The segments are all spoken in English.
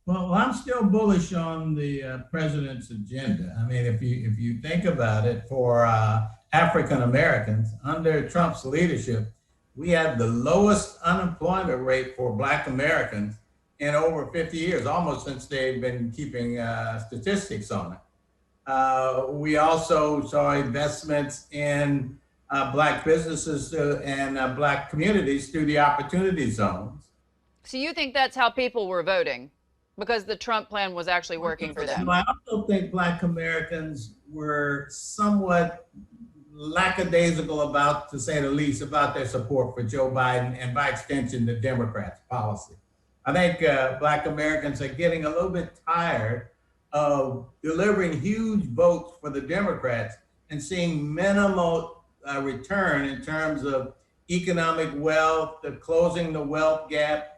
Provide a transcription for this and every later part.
Well, I'm still bullish on the president's agenda. I mean, if you think about it, for African Americans under Trump's leadership, we have the lowest unemployment rate for Black Americans in over 50 years, almost since they've been keeping statistics on it. We also saw investments in Black businesses and Black communities through the opportunity zones. So you think that's how people were voting because the Trump plan was actually working for them? I also think Black Americans were somewhat lackadaisical about, to say the least, about their support for Joe Biden and by extension, the Democrats' policy. I think Black Americans are getting a little bit tired of delivering huge votes for the Democrats and seeing minimal return in terms of economic wealth, the closing the wealth gap,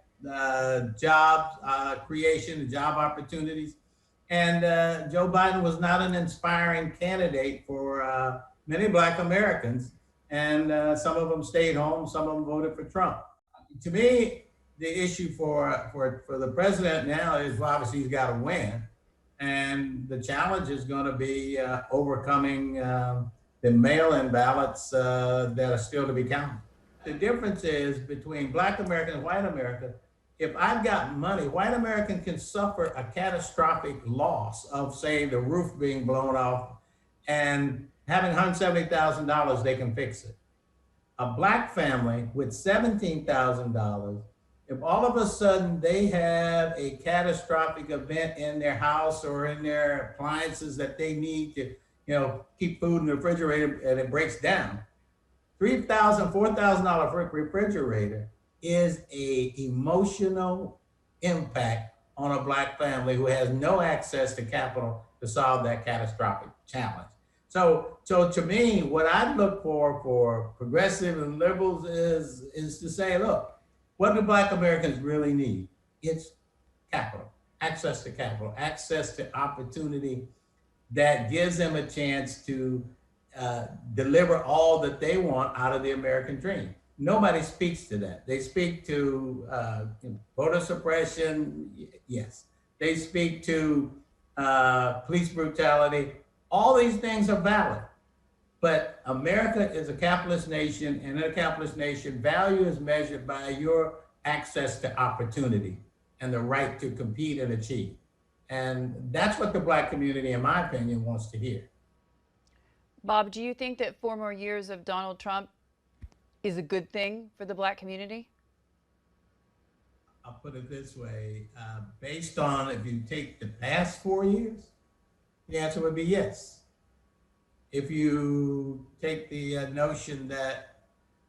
jobs creation, job opportunities. And Joe Biden was not an inspiring candidate for many Black Americans. And some of them stayed home, some of them voted for Trump. To me, the issue for the president now is, well, obviously he's got to win. And the challenge is going to be overcoming the mail-in ballots that are still to be counted. The difference is between Black America and white America. If I've got money, white American can suffer a catastrophic loss of, say, the roof being blown off, and having $170,000, they can fix it. A Black family with $17,000, if all of a sudden they have a catastrophic event in their house or in their appliances that they need to, keep food in the refrigerator and it breaks down, $3,000, $4,000 for a refrigerator is a emotional impact on a Black family who has no access to capital to solve that catastrophic challenge. So to me, what I look for progressive and liberals is to say, look, what do Black Americans really need? It's capital, access to opportunity that gives them a chance to deliver all that they want out of the American dream. Nobody speaks to that. They speak to voter suppression, yes. They speak to police brutality. All these things are valid. But America is a capitalist nation, and in a capitalist nation, value is measured by your access to opportunity and the right to compete and achieve. And that's what the Black community, in my opinion, wants to hear. Bob, do you think that 4 more years of Donald Trump is a good thing for the Black community? I'll put it this way, based on if you take the past 4 years, the answer would be yes. If you take the notion that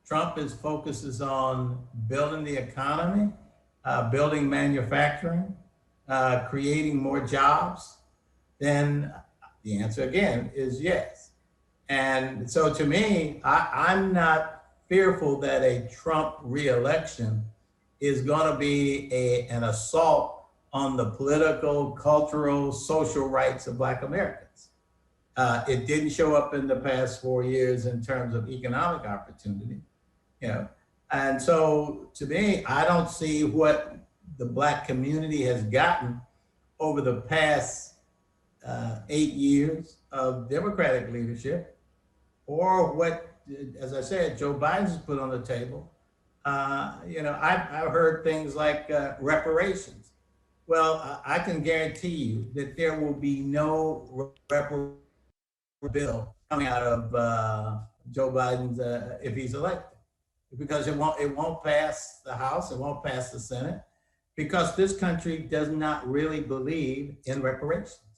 Trump focuses on building the economy, building manufacturing, creating more jobs, then the answer again is yes. And so to me, I'm not fearful that a Trump re-election is going to be an assault on the political, cultural, social rights of Black Americans. It didn't show up in the past 4 years in terms of economic opportunity, And so to me, I don't see what the Black community has gotten over the past 8 years of Democratic leadership, or what, as I said, Joe Biden's put on the table. I've heard things like reparations. Well, I can guarantee you that there will be no reparations bill coming out of Joe Biden's if he's elected, because it won't pass the House, it won't pass the Senate, because this country does not really believe in reparations.